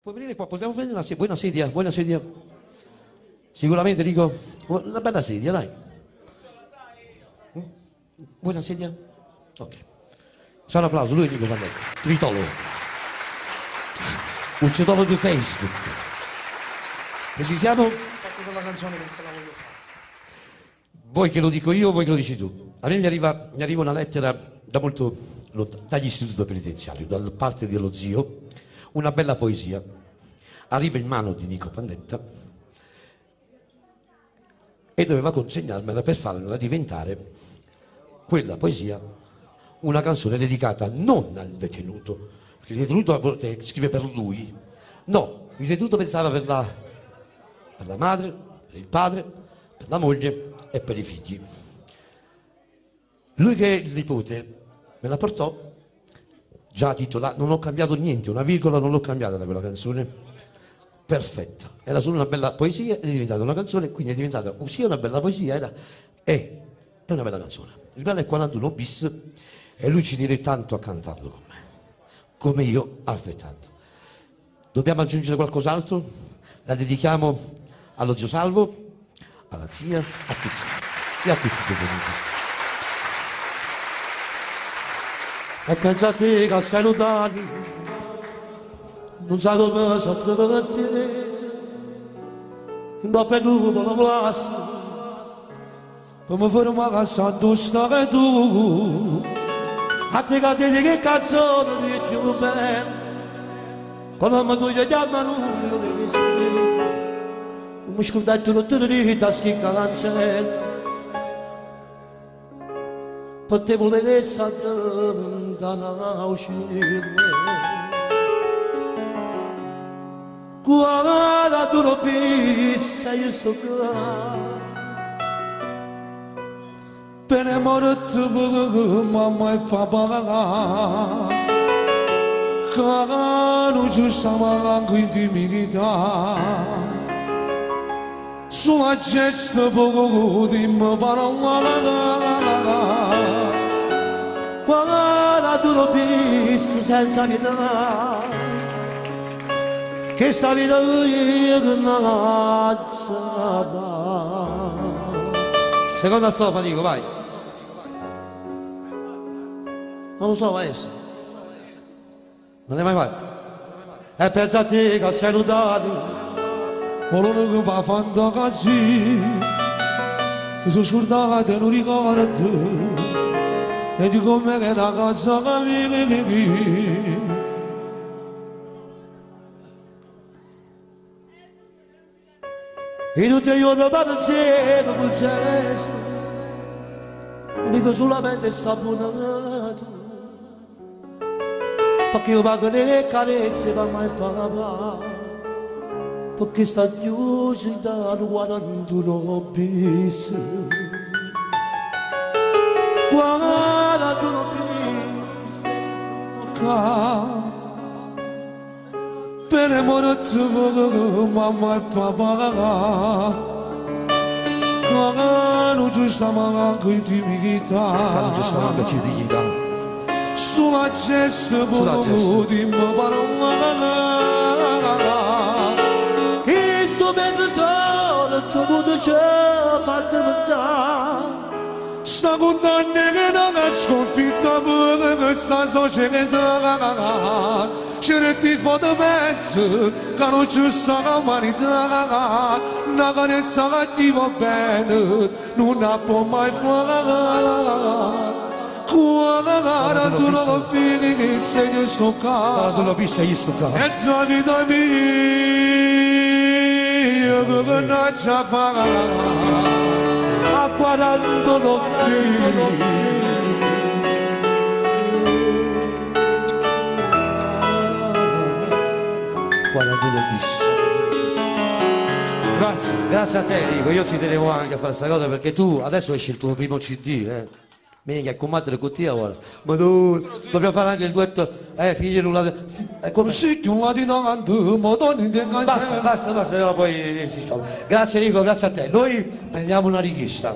Puoi venire qua, possiamo prendere una sedia, vuoi una sedia? Sicuramente dico, una bella sedia, dai. Vuoi una sedia? Ok. C'è un applauso, lui è Nico Pannelli, tritolo. Un tritolo di Facebook. Precisiamo? Fatto la canzone che te la voglio fare. Vuoi che lo dico io o vuoi che lo dici tu? A me mi arriva una lettera da molto lontano, dall'istituto penitenziario, da parte dello zio, una bella poesia. Arriva in mano di Nico Pannetta e doveva consegnarmela per farla diventare quella poesia una canzone dedicata non al detenuto, perché il detenuto a volte scrive per lui, no, il detenuto pensava per la madre, per il padre, per la moglie e per i figli. Lui che è il nipote me la portò già titolata, non ho cambiato niente, una virgola non l'ho cambiata da quella canzone, perfetta, era solo una bella poesia ed è diventata una canzone, quindi è diventata sia una bella poesia è una bella canzone. Il brano è 41 bis e lui ci tiene tanto a cantarlo con me, come io altrettanto. Dobbiamo aggiungere qualcos'altro? La dedichiamo allo zio Salvo, alla zia, a tutti e a tutti i detenuti. E pensate che sei lontani, non sai come soffro per te, non ho perduto la classe, come fermo che santo stai tu, a te che ti che canzone mi più bene, come mi tu gli chiamano io mi stai, mi scordai tu non ti rita si canzone, potevo vedere da una uscire. Guarda tu lo pissa io so qua per amore tuo mamma e papà che non ci stiamo con intimità sulla gesta poco di me parola guarda tu lo pissa senza vita che sta vita io che non seconda strofa dico, vai. Non lo so, maestro. Non è mai fatto. E pensa a te che sei lontano, ma non che fa fantasia, mi sono scordato e non ricordo, e di come che una cosa che mi e tutti i giorni vado insieme con Gesù, dico solamente saponato, perché io pago le carezze per mai papà, perché sta chiuso da guardando lo bis, guardando lo bis, per amore tuo mamma e papà che non ci stiamo con intimità sulla gesta poco di me parola che sto mentre solo tutto ciò fatto metà sta condanna che non è sconfitta per questa società c'è ti fa da mezzo che non ci sta la umanità una carezza che ti va bene non la può mai fare guarda tu non lo vedi che sei di sto qua tu lo pissa io sto qua e tua vita mia che non c'è fare a 41 piedi grazie a te Nico, io ci tenevo anche a fare questa cosa perché tu adesso esci il tuo primo CD, mica combattere con te ora, ma tu dobbiamo fare anche il duetto, figli nulla, come si chiama di tanto, ma non basta, poi grazie Nico, grazie a te, noi prendiamo una richiesta.